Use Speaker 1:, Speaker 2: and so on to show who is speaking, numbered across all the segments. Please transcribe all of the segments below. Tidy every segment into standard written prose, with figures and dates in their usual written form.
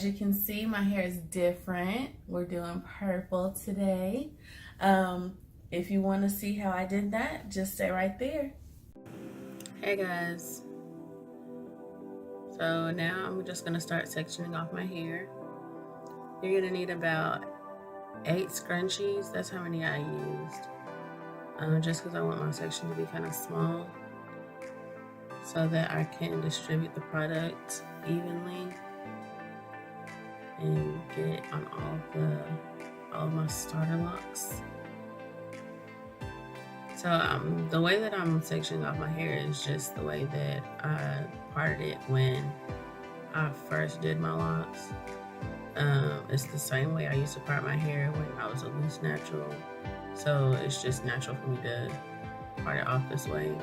Speaker 1: you can see, my hair is different. We're doing purple today. If you want to see how I did that, just stay right there. Hey guys, so now I'm just gonna start sectioning off my hair. You're gonna need about 8 scrunchies. That's how many I used, just because I want my section to be kind of small so that I can distribute the product evenly and get it on all of my starter locks. So the way that I'm sectioning off my hair is just the way that I parted it when I first did my locks. It's the same way I used to part my hair when I was a loose natural. So it's just natural for me to part it off this way.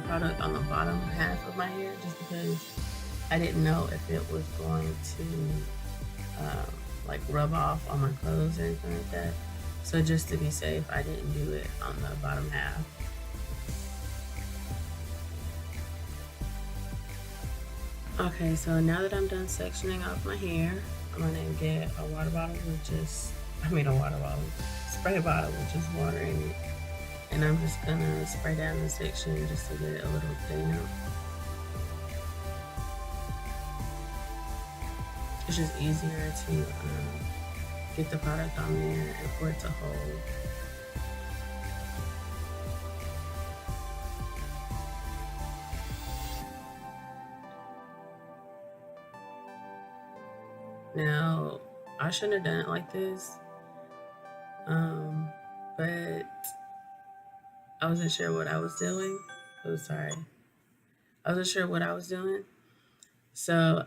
Speaker 1: Product on the bottom half of my hair just because I didn't know if it was going to like rub off on my clothes or anything like that. So just to be safe, I didn't do it on the bottom half. Okay, so now that I'm done sectioning off my hair, I'm gonna get a water bottle with spray bottle with just water in it. And I'm just gonna spray down the section just to get it a little damp. It's just easier to get the product on there and for it to hold. Now, I shouldn't have done it like this, but I wasn't sure what I was doing. Oh, sorry. I wasn't sure what I was doing. So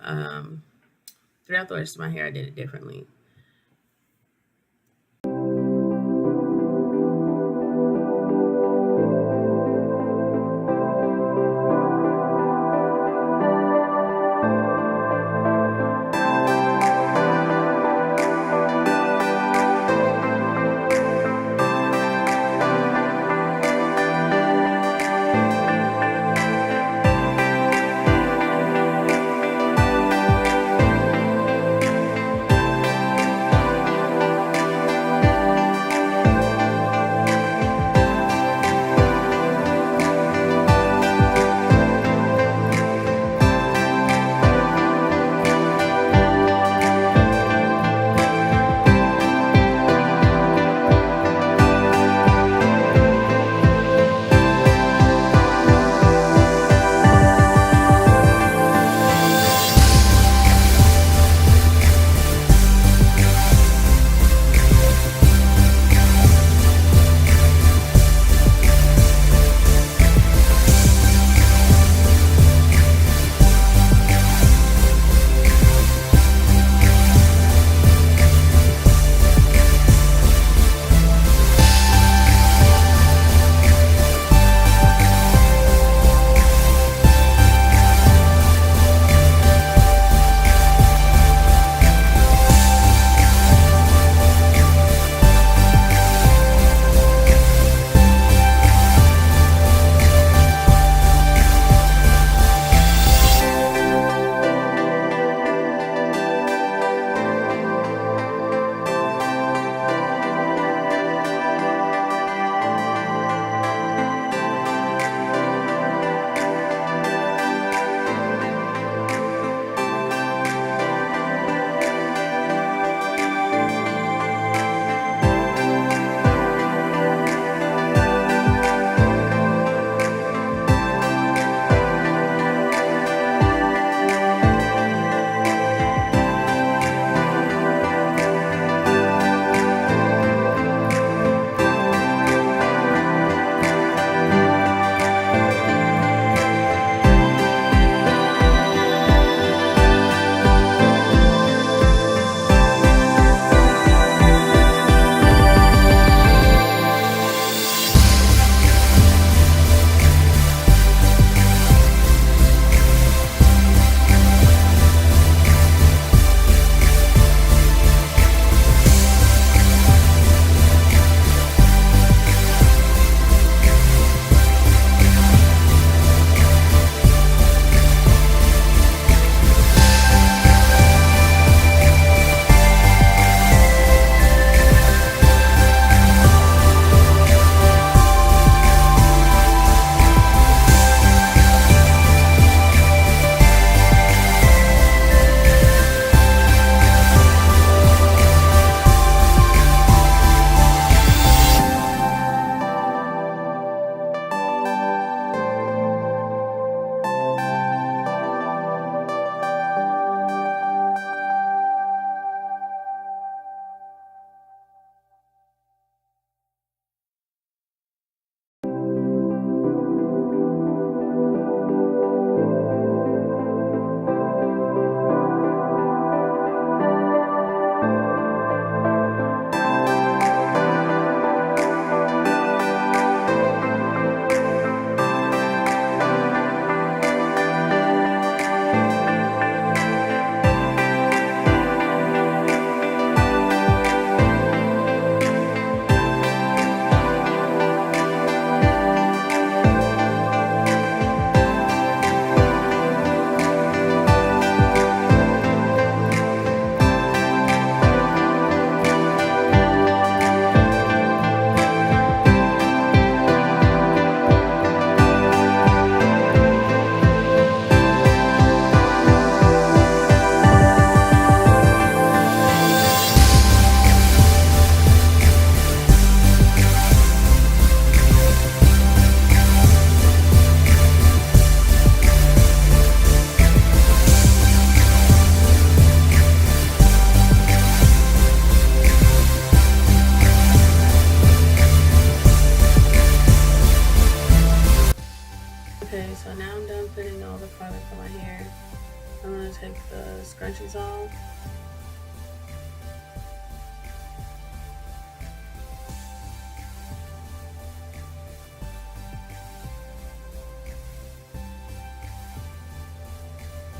Speaker 1: throughout the rest of my hair, I did it differently.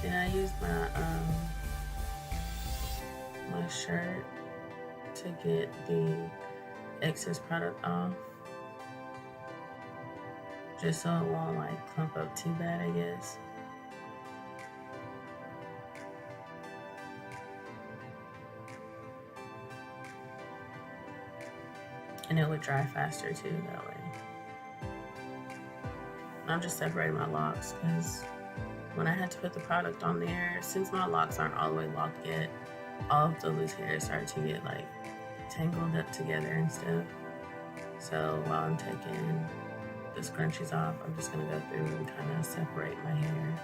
Speaker 1: Then I used my shirt to get the excess product off, just so it won't like clump up too bad, I guess. And it would dry faster too that way. I'm just separating my locks because when I had to put the product on there, since my locks aren't all the way locked yet, all of the loose hairs start to get like tangled up together and stuff. So while I'm taking the scrunchies off, I'm just gonna go through and kind of separate my hair.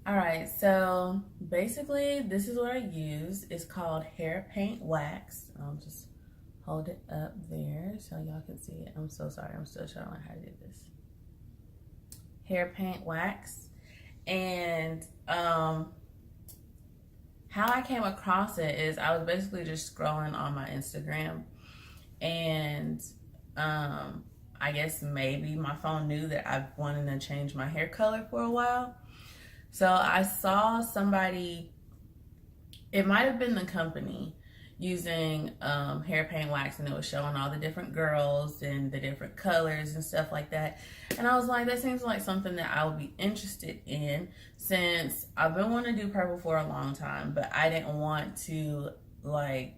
Speaker 1: All right, so basically this is what I use. It's called hair paint wax. I'll just hold it up there so y'all can see it. I'm so sorry, I'm still trying to learn how to do this. Hair paint wax. And how I came across it is I was basically just scrolling on my Instagram, and I guess maybe my phone knew that I've wanted to change my hair color for a while. So I saw somebody, it might have been the company, using hair paint wax, and it was showing all the different girls and the different colors and stuff like that. And I was like, that seems like something that I would be interested in, since I've been wanting to do purple for a long time, but I didn't want to like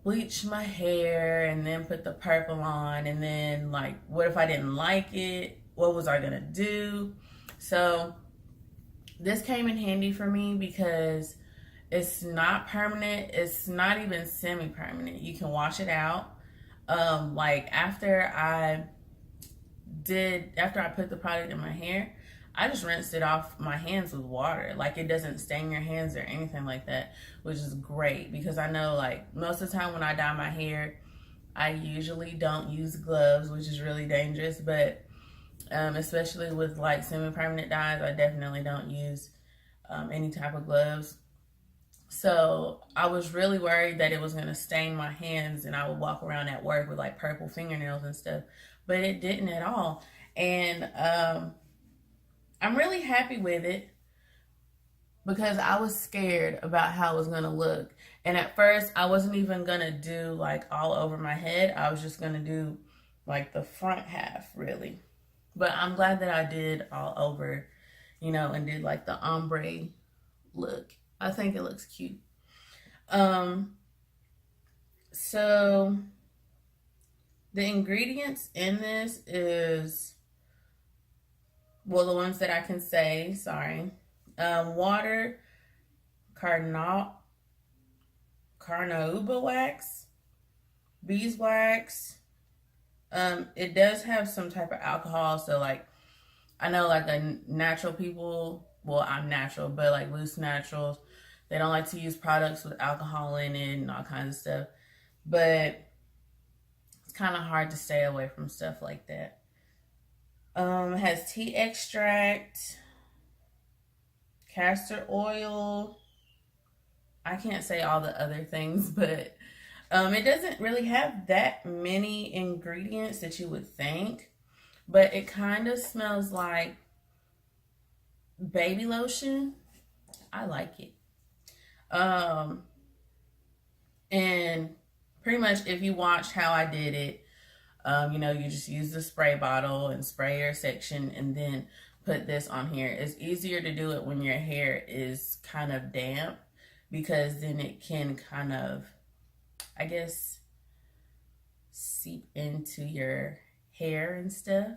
Speaker 1: bleach my hair and then put the purple on, and then like, what if I didn't like it? What was I gonna do? So this came in handy for me because it's not permanent. It's not even semi-permanent. You can wash it out. Like after I put the product in my hair, I just rinsed it off my hands with water. Like it doesn't stain your hands or anything like that, which is great because I know like most of the time when I dye my hair, I usually don't use gloves, which is really dangerous, but especially with like semi-permanent dyes, I definitely don't use any type of gloves. So I was really worried that it was going to stain my hands and I would walk around at work with like purple fingernails and stuff, but it didn't at all. And I'm really happy with it because I was scared about how it was going to look. And at first I wasn't even going to do like all over my head. I was just going to do like the front half really. But I'm glad that I did all over, you know, and did like the ombre look. I think it looks cute. So the ingredients in this is, well, the ones that I can say, sorry. Water, carnauba wax, beeswax. It does have some type of alcohol, so like I know like the natural people, well, I'm natural, but like loose naturals, they don't like to use products with alcohol in it and all kinds of stuff. But it's kind of hard to stay away from stuff like that. It has tea extract, castor oil. I can't say all the other things, but it doesn't really have that many ingredients that you would think, but it kind of smells like baby lotion. I like it. And pretty much if you watched how I did it, You just use the spray bottle and spray your section and then put this on here. It's easier to do it when your hair is kind of damp because then it can kind of, I guess, seep into your hair and stuff.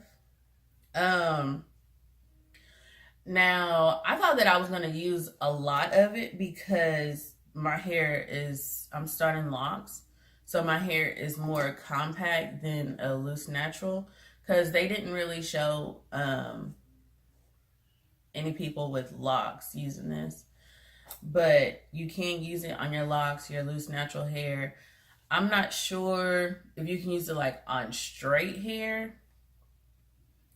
Speaker 1: Now, I thought that I was going to use a lot of it because my hair is, I'm starting locks. So my hair is more compact than a loose natural because they didn't really show any people with locks using this. But you can use it on your locks, your loose natural hair. I'm not sure if you can use it like on straight hair,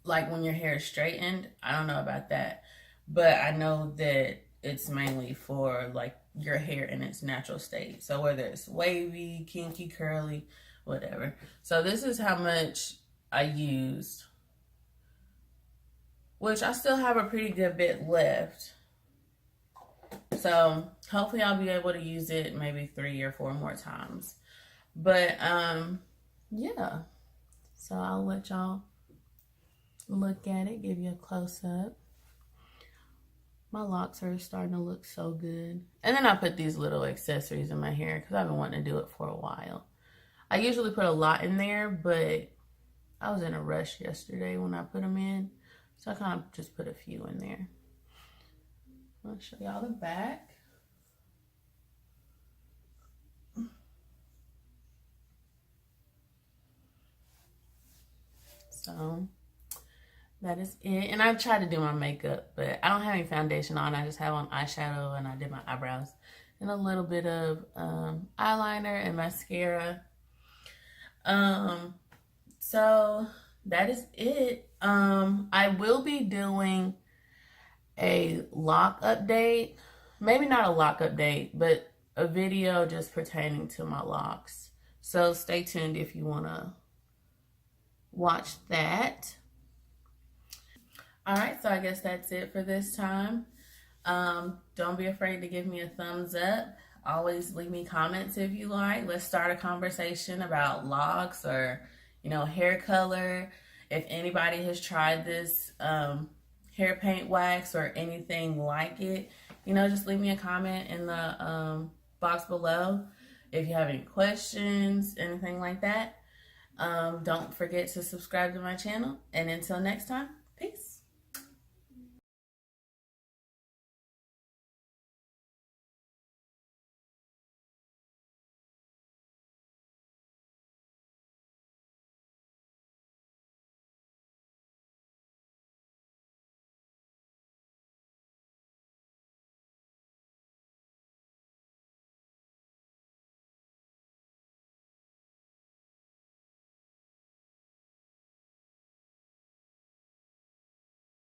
Speaker 1: like when your hair is straightened. I don't know about that, but I know that it's mainly for like your hair in its natural state. So whether it's wavy, kinky, curly, whatever. So this is how much I used, which I still have a pretty good bit left. So hopefully I'll be able to use it maybe 3 or 4 more times. But yeah. So I'll let y'all look at it, give you a close up. My locks are starting to look so good. And then I put these little accessories in my hair because I've been wanting to do it for a while. I usually put a lot in there, but I was in a rush yesterday when I put them in. So I kind of just put a few in there. I'll show y'all the back. So that is it. And I tried to do my makeup, but I don't have any foundation on. I just have on eyeshadow and I did my eyebrows and a little bit of eyeliner and mascara. So that is it. I will be doing a lock update. Maybe not a lock update, but a video just pertaining to my locks. So stay tuned if you want to watch that. All right, so I guess that's it for this time. Don't be afraid to give me a thumbs up. Always leave me comments if you like. Let's start a conversation about locks or, hair color. If anybody has tried this hair paint wax or anything like it, just leave me a comment in the box below. If you have any questions, anything like that, don't forget to subscribe to my channel. And until next time, peace.